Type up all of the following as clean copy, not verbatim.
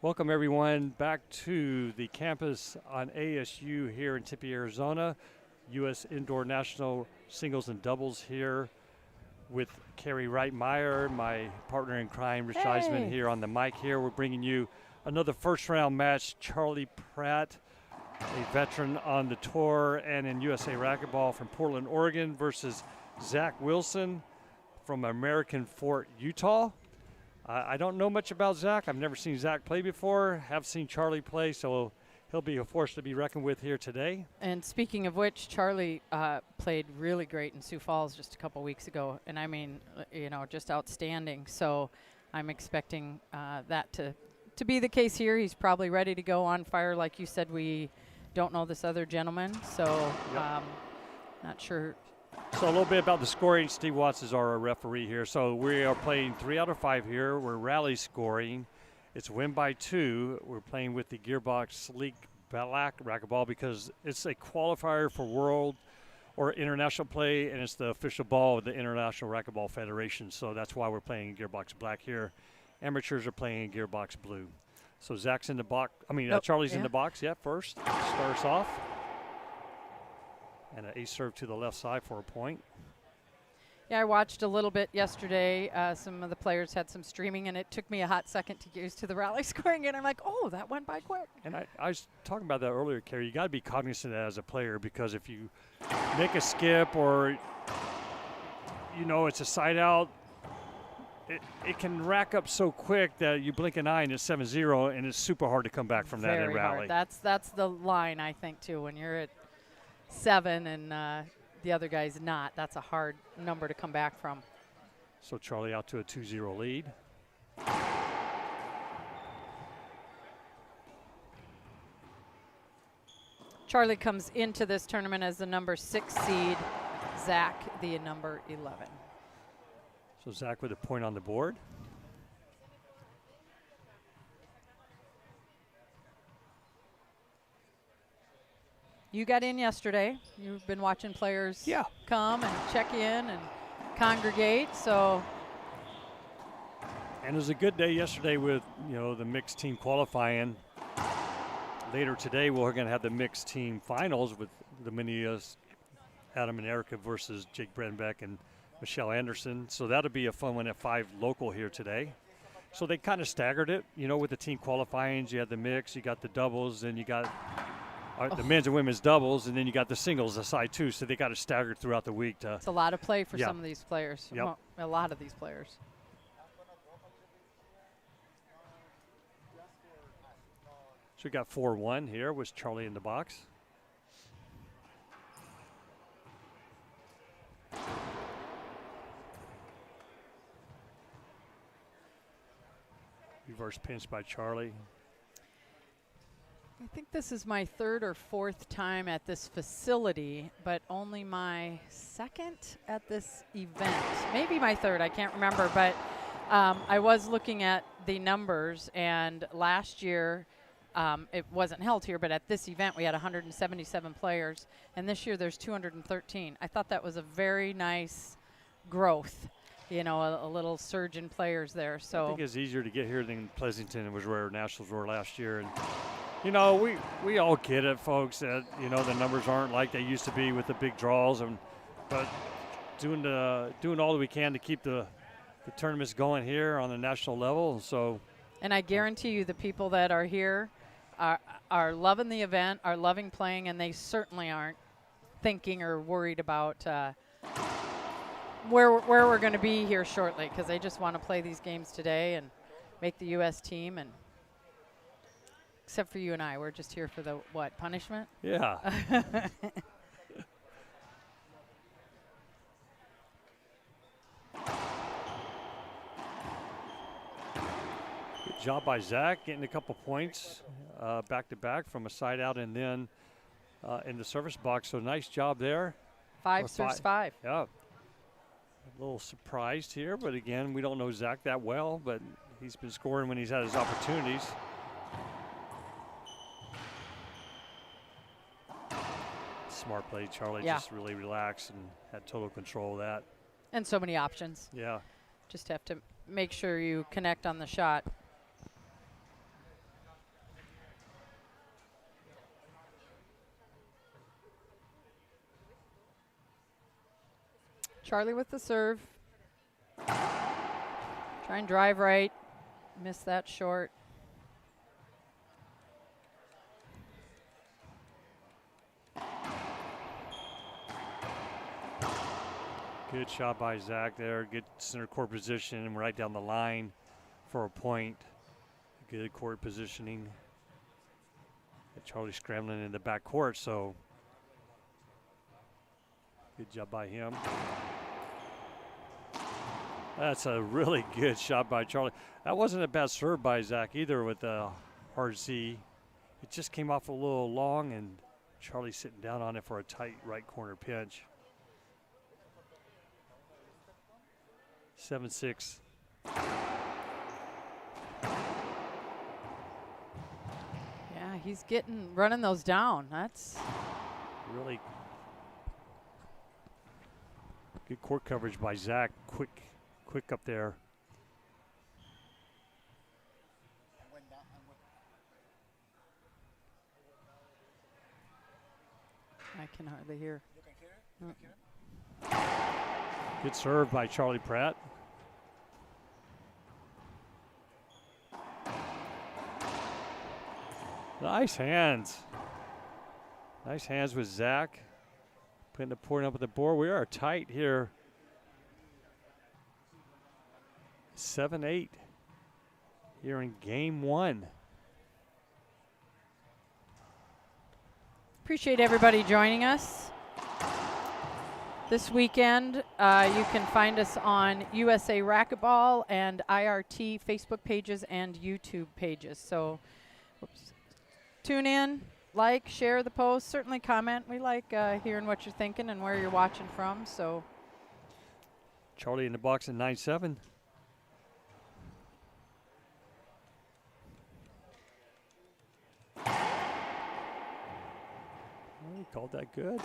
Welcome everyone back to the campus on ASU here in Tempe, Arizona. U.S. Indoor National Singles and Doubles here with Carrie Wright-Meyer, my partner in crime, Rich Eisman here on the mic here. We're bringing you another first round match. Charlie Pratt, a veteran on the tour and in USA Racquetball from Portland, Oregon, versus ZACK Wilson from American Fort, Utah. I don't know much about ZACK. I've never seen ZACK play before. Have seen Charlie play, so he'll be a force to be reckoned with here today. And speaking of which, Charlie played really great in Sioux Falls just a couple weeks ago. And I mean, you know, just outstanding. So I'm expecting that to be the case here. He's probably ready to go on fire. Like you said, we don't know this other gentleman, so not sure. So a little bit about the scoring. Steve Watts is our referee here. So we are playing 3 out of 5 here. We're rally scoring. It's win by 2. We're playing with the Gearbox Sleek Black Racquetball because it's a qualifier for world or international play, and it's the official ball of the International Racquetball Federation. So that's why we're playing Gearbox Black here. Amateurs are playing Gearbox Blue. So Zach's in the box. Charlie's in the box. Yeah, first. Starts off. And an ace serve to the left side for a point. Yeah, I watched a little bit yesterday. Some of the players had some streaming, and it took me a hot second to get used to the rally scoring, and I'm like, oh, that went by quick. And I was talking about that earlier, Carrie. You got to be cognizant of that as a player, because if you make a skip or, you know, it's a side out, it can rack up so quick that you blink an eye and it's 7-0, and it's super hard to come back from that in rally. Hard. That's the line, I think, too. When you're at 7 and the other guy's not, that's a hard number to come back from. So Charlie out to a 2-0 lead. Charlie comes into this tournament as the number 6 seed, Zach the number 11. So Zach with a point on the board. You got in yesterday. You've been watching players come and check in and congregate. So, and it was a good day yesterday with, you know, the mixed team qualifying. Later today, we're going to have the mixed team finals with the Minias, Adam and Erica versus Jake Brenbeck and Michelle Anderson. So that'll be a fun one at 5 local here today. So they kind of staggered it, you know, with the team qualifying. You had the mix, you got the doubles, and you got the men's and women's doubles, and then you got the singles aside too. So they got it staggered throughout the week. It's a lot of play for some of these players. Yep. A lot of these players. So we got 4-1 here with Charlie in the box. Reverse pinch by Charlie. I think this is my 3rd or 4th time at this facility, but only my 2nd at this event. Maybe my 3rd, I can't remember, but I was looking at the numbers, and last year it wasn't held here, but at this event we had 177 players, and this year there's 213. I thought that was a very nice growth. You know, a little surge in players there. So I think it's easier to get here than Pleasanton was where Nationals were last year. And you know, we all get it, folks, that, you know, the numbers aren't like they used to be with the big draws, but doing all that we can to keep the tournaments going here on the national level. So, and I guarantee you the people that are here are loving the event, are loving playing, and they certainly aren't thinking or worried about where we're going to be here shortly, because they just want to play these games today and make the U.S. team. And except for you and I, we're just here for the punishment? Yeah. Good job by Zach, getting a couple points back to back from a side out and then in the service box. So nice job there. 5 serves 5. Yeah. A little surprised here, but again, we don't know Zach that well, but he's been scoring when he's had his opportunities. Smart play. Charlie just really relaxed and had total control of that. And so many options. Yeah. Just have to make sure you connect on the shot. Charlie with the serve. Try and drive right. Miss that short. Good shot by Zach there. Good center court position right down the line for a point. Good court positioning. And Charlie scrambling in the back court, so good job by him. That's a really good shot by Charlie. That wasn't a bad serve by Zach either with the hard Z. It just came off a little long, and Charlie sitting down on it for a tight right corner pinch. 7-6. Yeah, he's running those down. That's really good court coverage by Zach. Quick up there. I can hardly hear. Good serve by Charlie Pratt. Nice hands. Nice hands with Zach. Putting the point up at the board. We are tight here. 7-8 here in game one. Appreciate everybody joining us. This weekend, you can find us on USA Racquetball and IRT Facebook pages and YouTube pages. So tune in, like, share the post, certainly comment. We like hearing what you're thinking and where you're watching from. So Charlie in the box at 9-7. He called that good.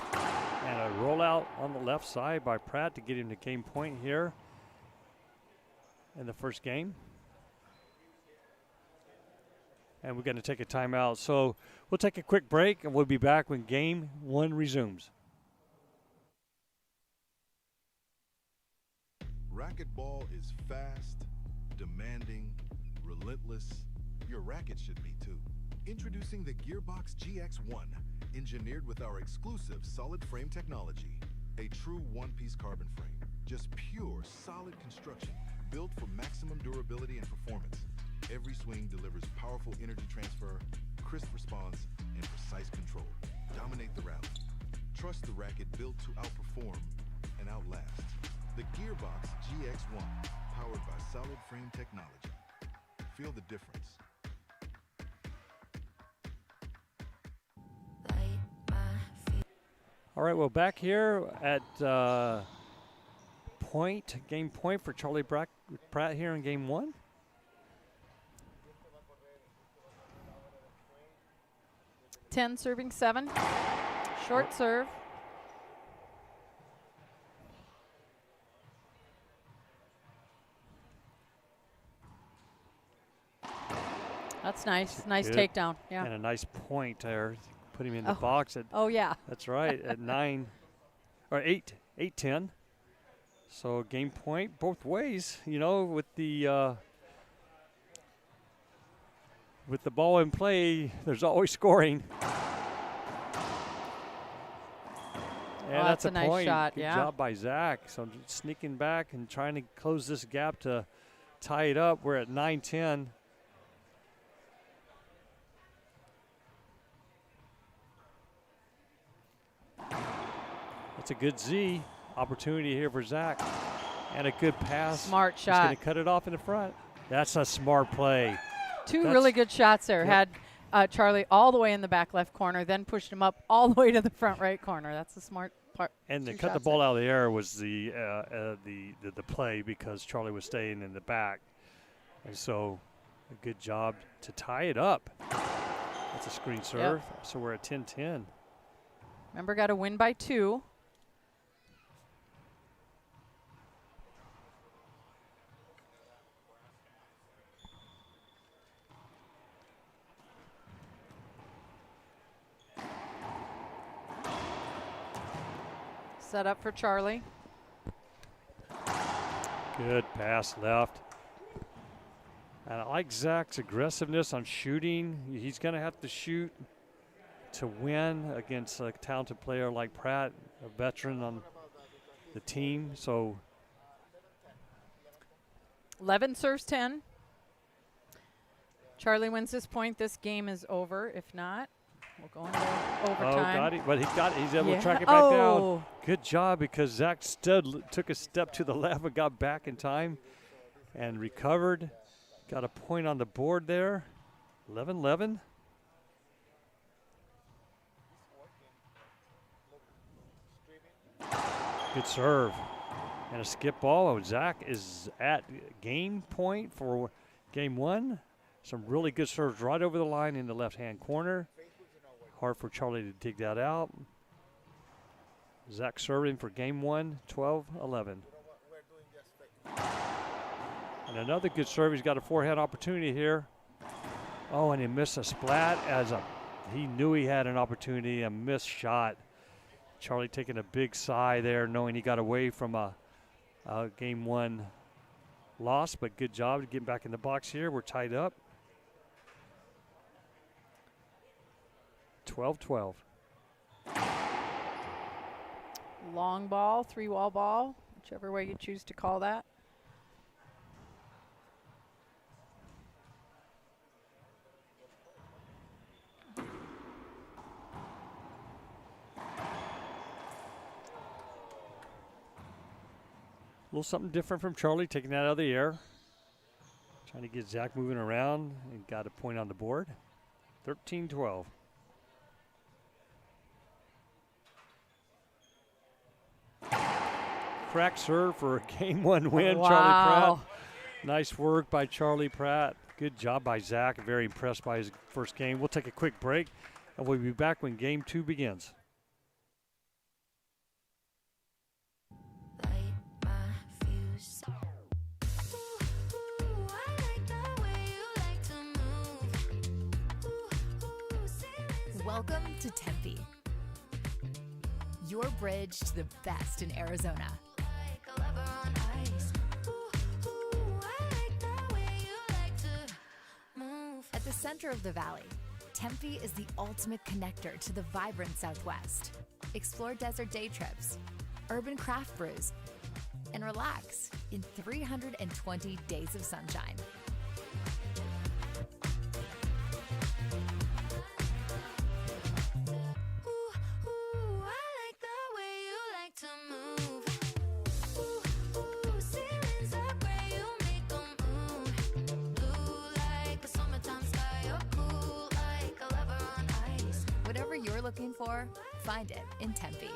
And a rollout on the left side by Pratt to get him to game point here in the first game. And we're going to take a timeout. So we'll take a quick break, and we'll be back when game one resumes. Racquetball is fast, demanding, relentless. Your racket should be too. Introducing the Gearbox GX1, engineered with our exclusive solid frame technology. A true one-piece carbon frame. Just pure, solid construction, built for maximum durability and performance. Every swing delivers powerful energy transfer, crisp response, and precise control. Dominate the rally. Trust the racket built to outperform and outlast. The Gearbox GX1, powered by solid frame technology. Feel the difference. All right, well, back here at game point for Charlie Pratt here in game one. serving 7. Short serve. That's nice. Nice takedown. Yeah. And a nice point there. Put him in the box at. Oh yeah. That's right, at 9 or 8-10. So game point both ways. You know, with the ball in play, there's always scoring. And that's a nice point. Shot. Good yeah. job by Zach. So sneaking back and trying to close this gap to tie it up. We're at 9-10. It's a good Z opportunity here for Zach. And a good pass. Smart shot. He's going to cut it off in the front. That's a smart play. Two really good shots there. Yep. Had Charlie all the way in the back left corner, then pushed him up all the way to the front right corner. That's a smart part. And to cut the ball out of the air was the play, because Charlie was staying in the back. And so a good job to tie it up. That's a screen serve. Yep. So we're at 10-10. Remember, got to win by 2. Set up for Charlie. Good pass left. And I like Zach's aggressiveness on shooting. He's going to have to shoot to win against a talented player like Pratt, a veteran on the team. So 11 serves 10. Charlie wins this point. This game is over. If not, we'll go into overtime. Oh, got it. But he's able to track it back down. Good job, because Zach took a step to the left and got back in time and recovered. Got a point on the board there. 11-11. Good serve. And a skip ball. Oh, Zach is at game point for game one. Some really good serves right over the line in the left-hand corner. Hard for Charlie to dig that out. Zach serving for game one, 12-11. And another good serve. He's got a forehand opportunity here. Oh, and he missed a splat he knew he had an opportunity, a missed shot. Charlie taking a big sigh there, knowing he got away from a game one loss, but good job to get back in the box here. We're tied up. 12-12. Long ball, 3-wall ball, whichever way you choose to call that. A little something different from Charlie, taking that out of the air. Trying to get Zach moving around and got a point on the board. 13-12. Crack serve for a game one win, Wow. Charlie Pratt. Nice work by Charlie Pratt. Good job by Zach. Very impressed by his first game. We'll take a quick break, and we'll be back when game two begins. Welcome to Tempe, your bridge to the best in Arizona. At the center of the valley, Tempe is the ultimate connector to the vibrant Southwest. Explore desert day trips, urban craft brews, and relax in 320 days of sunshine. Whatever you're looking for, find it in Tempe.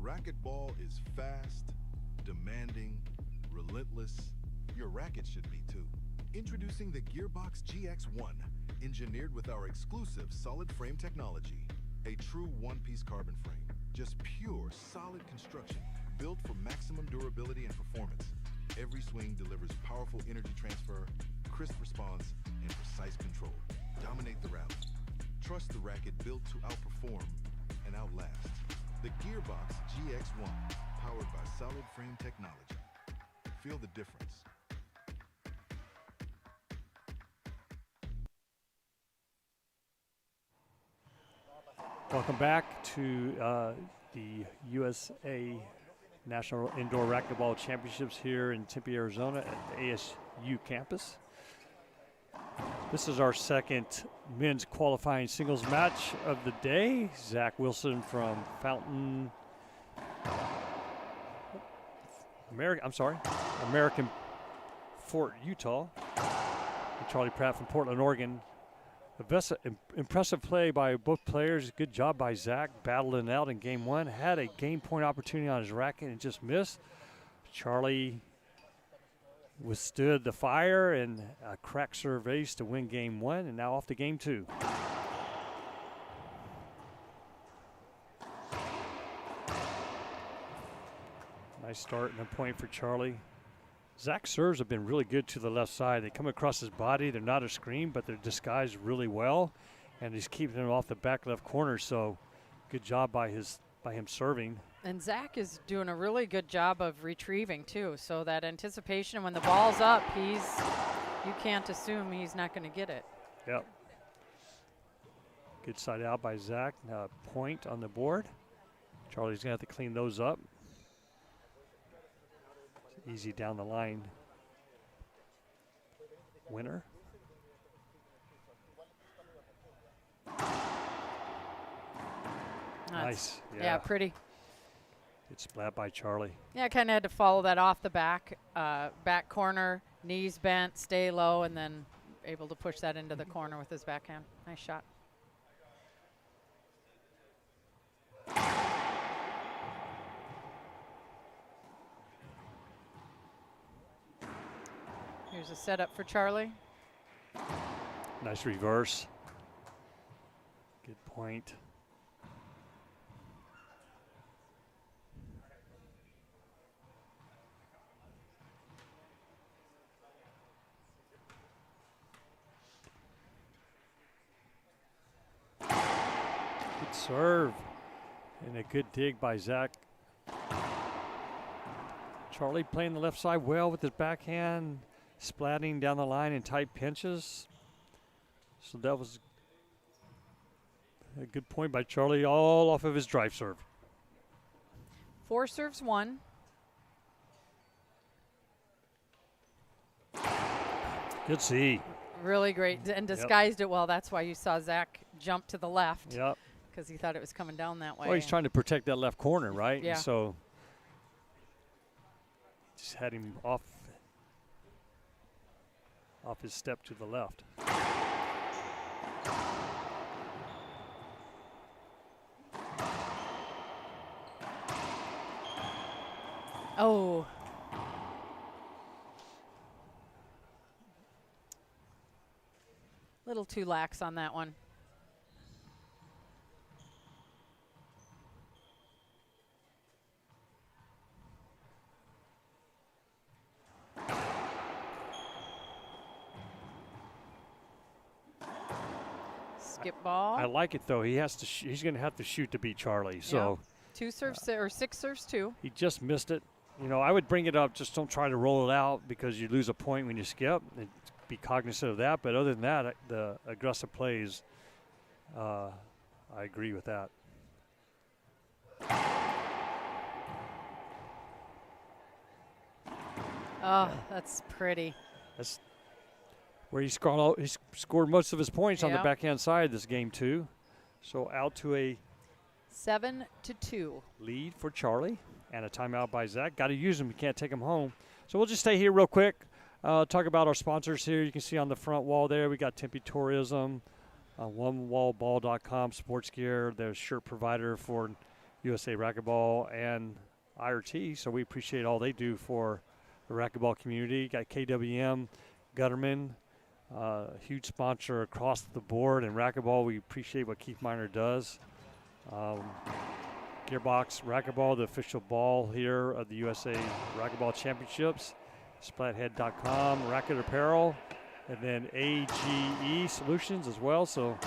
Racquetball is fast, demanding, relentless. Your racket should be too. Introducing the Gearbox GX1, engineered with our exclusive solid frame technology. A true one-piece carbon frame. Just pure, solid construction, built for maximum durability and performance. Every swing delivers powerful energy transfer, crisp response, and precise control. Dominate the rally. Trust the racket built to outperform and outlast. The Gearbox GX1, powered by solid frame technology. Feel the difference. Welcome back to the USA National Indoor Racquetball Championships here in Tempe, Arizona at the ASU campus. This is our second men's qualifying singles match of the day. Zach Wilson from American Fort, Utah. And Charlie Pratt from Portland, Oregon. Impressive play by both players. Good job by Zach, battling out in game one. Had a game point opportunity on his racket and just missed. Charlie withstood the fire and a crack serve ace to win game one, and now off to game two. Nice start and a point for Charlie. Zach's serves have been really good to the left side. They come across his body. They're not a screen, but they're disguised really well, and he's keeping them off the back left corner. So, good job by him serving. And Zach is doing a really good job of retrieving too. So that anticipation when the ball's up, you can't assume he's not going to get it. Yep. Good side out by Zach. Now a point on the board. Charlie's going to have to clean those up. Easy down the line winner. Nice. Yeah, pretty. Good splat by Charlie. Yeah, kind of had to follow that off the back corner, knees bent, stay low, and then able to push that into the corner with his backhand. Nice shot. Here's a setup for Charlie. Nice reverse. Good point. Good serve. And a good dig by Zach. Charlie playing the left side well with his backhand, splatting down the line in tight pinches. So that was a good point by Charlie, all off of his drive serve. 4 serves 1. Good see. Really great, and disguised it well. That's why you saw Zach jump to the left. Yep. Because he thought it was coming down that way. Well, he's trying to protect that left corner, right? Yeah. And so just had him off his step to the left. Oh. Little too lax on that one. Skip ball. I like it though. He has to. He's going to have to shoot to beat Charlie. So 2 serves or 6 serves 2. he just missed it. You know, I would bring it up. Just don't try to roll it out because you lose a point when you skip. And be cognizant of that. But other than that, the aggressive plays, I agree with that. Oh, that's pretty. That's where he scored most of his points on the backhand side this game too. So out to a 7-2 lead for Charlie and a timeout by Zach. Got to use them. You can't take them home. So we'll just stay here real quick. Talk about our sponsors here. You can see on the front wall there, we got Tempe Tourism, onewallball.com sports gear. They're a shirt provider for USA Racquetball and IRT. So we appreciate all they do for the racquetball community. Got KWM, Gutterman, huge sponsor across the board in racquetball. We appreciate what Keith Miner does. Gearbox Racquetball, the official ball here of the USA Racquetball Championships. Splathead.com, Racket Apparel, and then AGE Solutions as well. So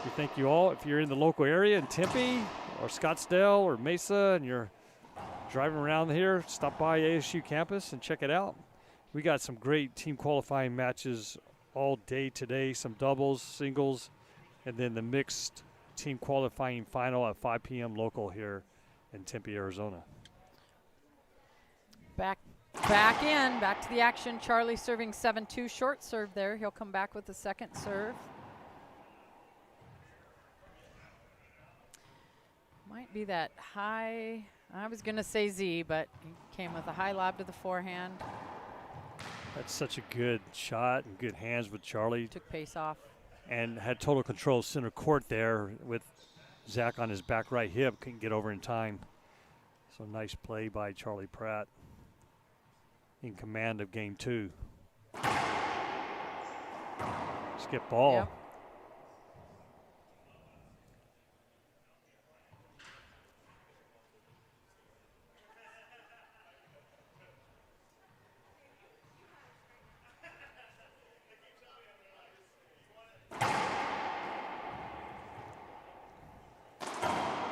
we thank you all. If you're in the local area in Tempe or Scottsdale or Mesa and you're driving around here, stop by ASU campus and check it out. We got some great team qualifying matches all day today, some doubles, singles, and then the mixed team qualifying final at 5 p.m. local here in Tempe, Arizona. Back to the action. Charlie serving 7-2, short serve there. He'll come back with the second serve. Might be that high, I was going to say Z, but he came with a high lob to the forehand. That's such a good shot and good hands with Charlie. Took pace off. And had total control of center court there with Zach on his back right hip. Couldn't get over in time. So nice play by Charlie Pratt. In command of game 2. Skip ball. Yep.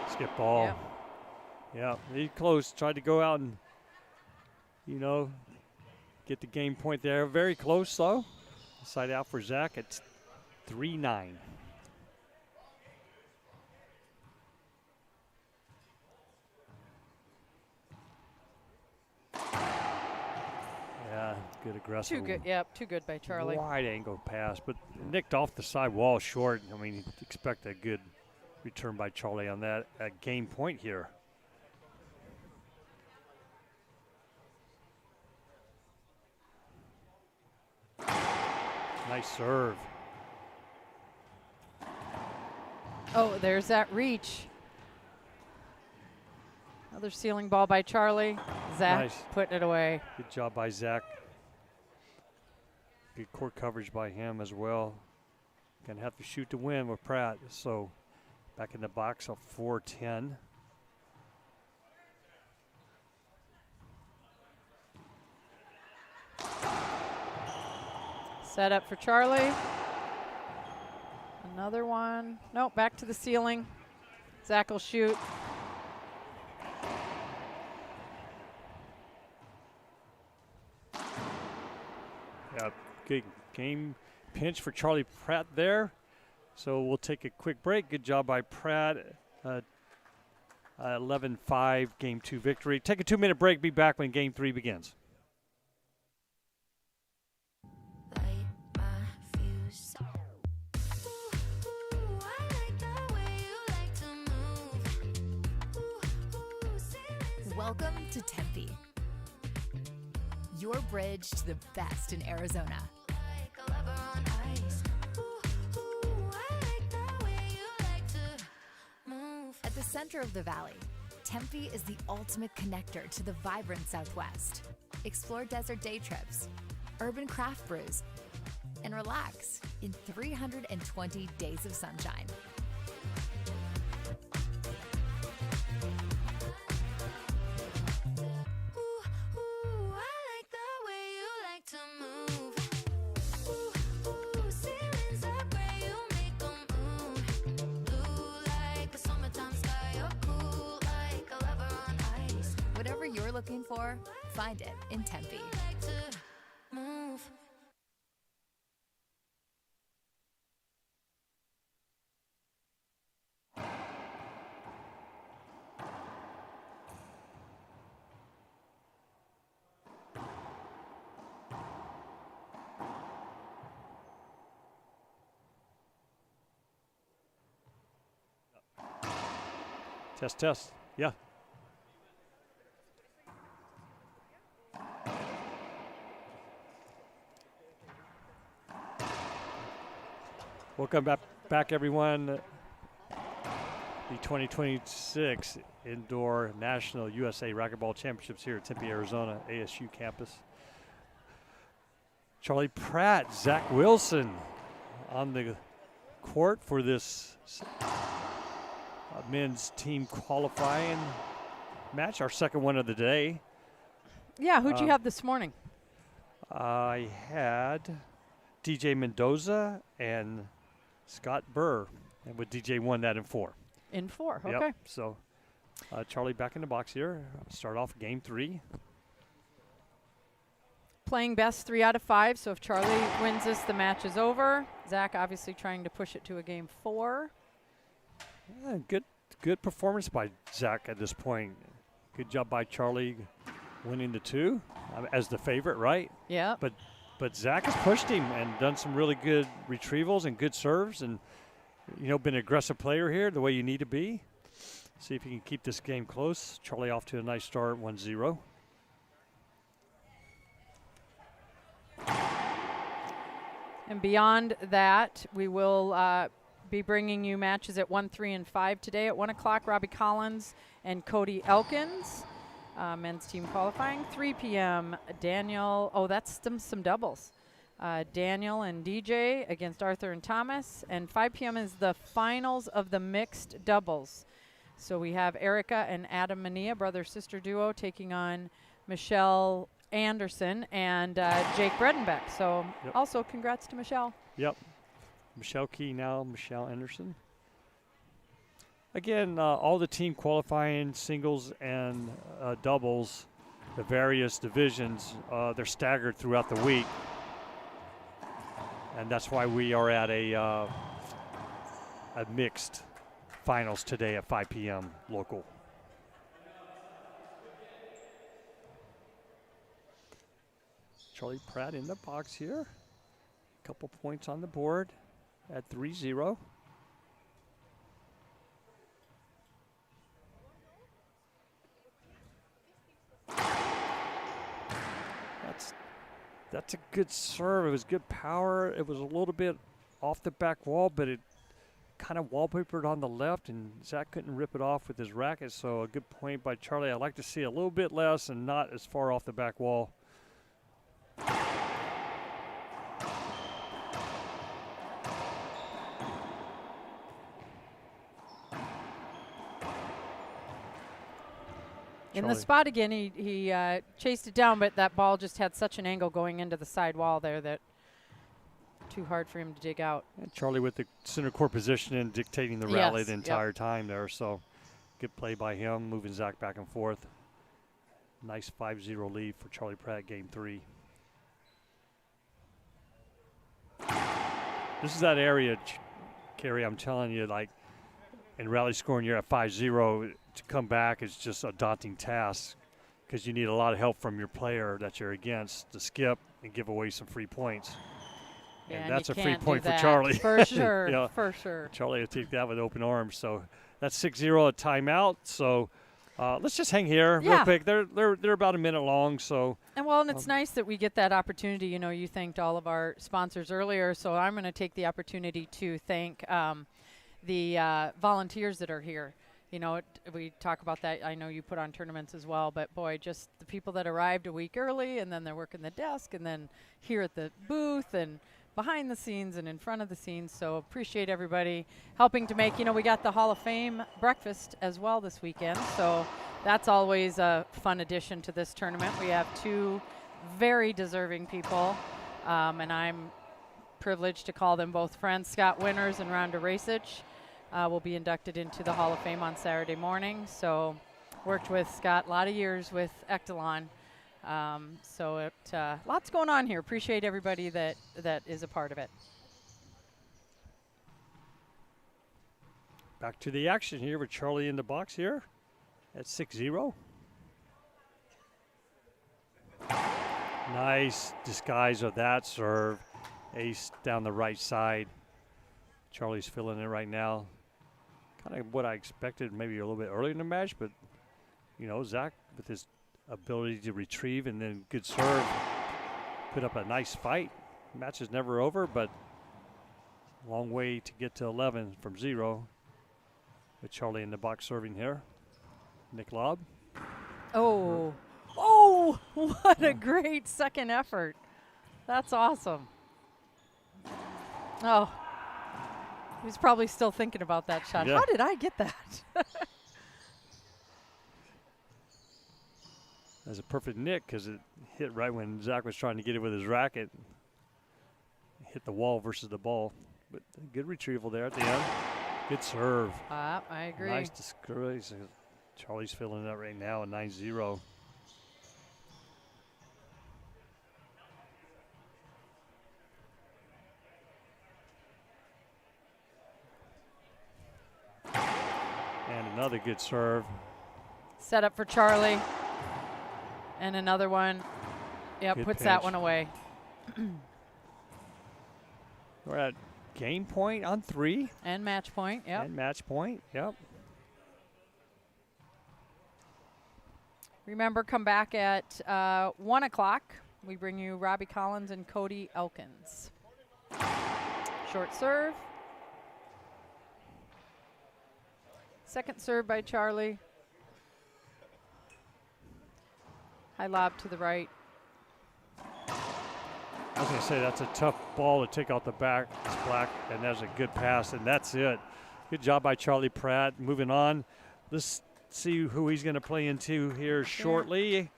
Skip ball. Yep. Yeah, he close. Tried to go out and, get the game point there. Very close, though. Side out for Zach at 3-9. Yeah, good aggressive. Too good. Yep, too good by Charlie. Wide angle pass, but nicked off the side wall short. I mean, you'd expect a good return by Charlie on that at game point here. Nice serve. Oh, there's that reach. Another ceiling ball by Charlie. Zach Nice. putting it away. Good job by Zach. Good court coverage by him as well. Gonna have to shoot to win with Pratt. So back in the box of 4-10. Set up for Charlie. Another one. Nope, back to the ceiling. Zach will shoot. Yeah, good game pinch for Charlie Pratt there. So we'll take a quick break. Good job by Pratt. 11-5 game 2 victory. Take a 2-minute break. Be back when game 3 begins. Welcome to Tempe, your bridge to the best in Arizona. At the center of the valley, Tempe is the ultimate connector to the vibrant Southwest. Explore desert day trips, urban craft brews, and relax in 320 days of sunshine. Whatever you're looking for, find it in Tempe. Test. Yeah. Welcome back everyone. The 2026 Indoor National USA Racquetball Championships here at Tempe, Arizona, ASU campus. Charlie Pratt, Zach Wilson on the court for this men's team qualifying match, our second one of the day. Yeah, who'd you have this morning? I had DJ Mendoza and Scott Burr, and with DJ won that in 4. In 4, okay. Yep. So Charlie back in the box here. Start off game 3. Playing best 3 out of 5, so if Charlie wins this, the match is over. Zach obviously trying to push it to a game 4. Good performance by Zach at this point. Good job by Charlie winning the 2 as the favorite, right? Yeah. But Zach has pushed him and done some really good retrievals and good serves, and been an aggressive player here, the way you need to be. See if he can keep this game close. Charlie off to a nice start, 1-0. And beyond that, we will be bringing you matches at 1, 3, and 5 today. At 1 o'clock, Robbie Collins and Cody Elkins, men's team qualifying. 3 p.m., Daniel. Oh, that's some doubles. Daniel and DJ against Arthur and Thomas. And 5 p.m. is the finals of the mixed doubles. So we have Erica and Adam Mania, brother-sister duo, taking on Michelle Anderson and Jake Bredenbeck. So also congrats to Michelle. Yep. Michelle Key now, Michelle Anderson. Again, all the team qualifying singles and doubles, the various divisions, they're staggered throughout the week. And that's why we are at a mixed finals today at 5 p.m. local. Charlie Pratt in the box here. Couple points on the board at 3-0. That's a good serve. It was good power. It was a little bit off the back wall, but it kind of wallpapered on the left, and Zach couldn't rip it off with his racket, so a good point by Charlie. I'd like to see a little bit less and not as far off the back wall. In the spot again, he chased it down, but that ball just had such an angle going into the side wall there that too hard for him to dig out. And Charlie with the center court position and dictating the rally the entire time there, so good play by him, moving Zach back and forth. Nice 5-0 lead for Charlie Pratt, game 3. This is that area, Kerry, I'm telling you, like, in rally scoring, you're at 5-0. To come back is just a daunting task because you need a lot of help from your player that you're against to skip and give away some free points. Yeah, and that's a free point for Charlie. For sure, yeah. For sure. Charlie will take that with open arms. So that's 6-0, a timeout. So let's just hang here real quick. They're about a minute long. So and it's nice that we get that opportunity. You know, you thanked all of our sponsors earlier, so I'm going to take the opportunity to thank the volunteers that are here. You know, we talk about that. I know you put on tournaments as well, but boy, just the people that arrived a week early and then they're working the desk and then here at the booth and behind the scenes and in front of the scenes. So appreciate everybody helping to make, you know, we got the Hall of Fame breakfast as well this weekend. So that's always a fun addition to this tournament. We have 2 very deserving people, and I'm privileged to call them both friends. Scott Winters and Rhonda Racich will be inducted into the Hall of Fame on Saturday morning. So worked with Scott a lot of years with Echelon. So lots going on here. Appreciate everybody that is a part of it. back to the action here with Charlie in the box here at 6-0. Nice disguise of that serve. Ace down the right side. Charlie's feeling it right now. Kind of what I expected maybe a little bit earlier in the match, but, you know, Zach with his ability to retrieve and then good serve put up a nice fight. Match is never over, but a long way to get to 11 from 0 with Charlie in the box serving here. Nick Lobb. Oh, what a great second effort. That's awesome. Oh, he was probably still thinking about that shot. Yeah. How did I get that? That's a perfect nick because it hit right when Zach was trying to get it with his racket. Hit the wall versus the ball. But good retrieval there at the end. Good serve. I agree. Nice disgrace. Charlie's feeling that right now at 9-0. And another good serve. Set up for Charlie. And another one. Yep, Good puts pitch. that one away. We're at game point on 3. And match point, yep. And match point, yep. Remember, come back at 1 o'clock. We bring you Robbie Collins and Cody Elkins. Short serve. Second serve by Charlie. High lob to the right. I was going to say that's a tough ball to take out the back. It's black, and that's a good pass, and that's it. Good job by Charlie Pratt. Moving on. Let's see who he's going to play into here shortly.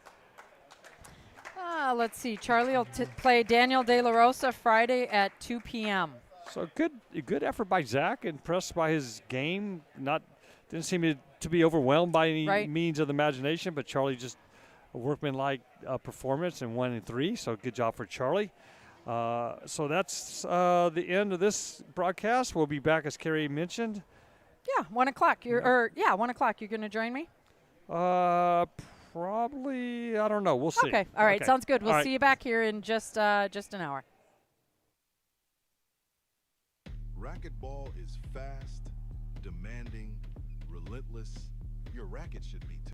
Let's see. Charlie will play Daniel De La Rosa Friday at 2 p.m. So good effort by Zach. Impressed by his game. Not didn't seem to be overwhelmed by any Right. means of the imagination, but Charlie just a workmanlike performance in 1 and 3. So good job for Charlie. So that's the end of this broadcast. We'll be back, as Carrie mentioned. Yeah, 1 o'clock. 1 o'clock. You're going to join me? Probably, I don't know. We'll see. Okay. All right. Okay. Sounds good. We'll All right. see you back here in just an hour. Racquetball is fast, demanding, relentless. Your racket should be too.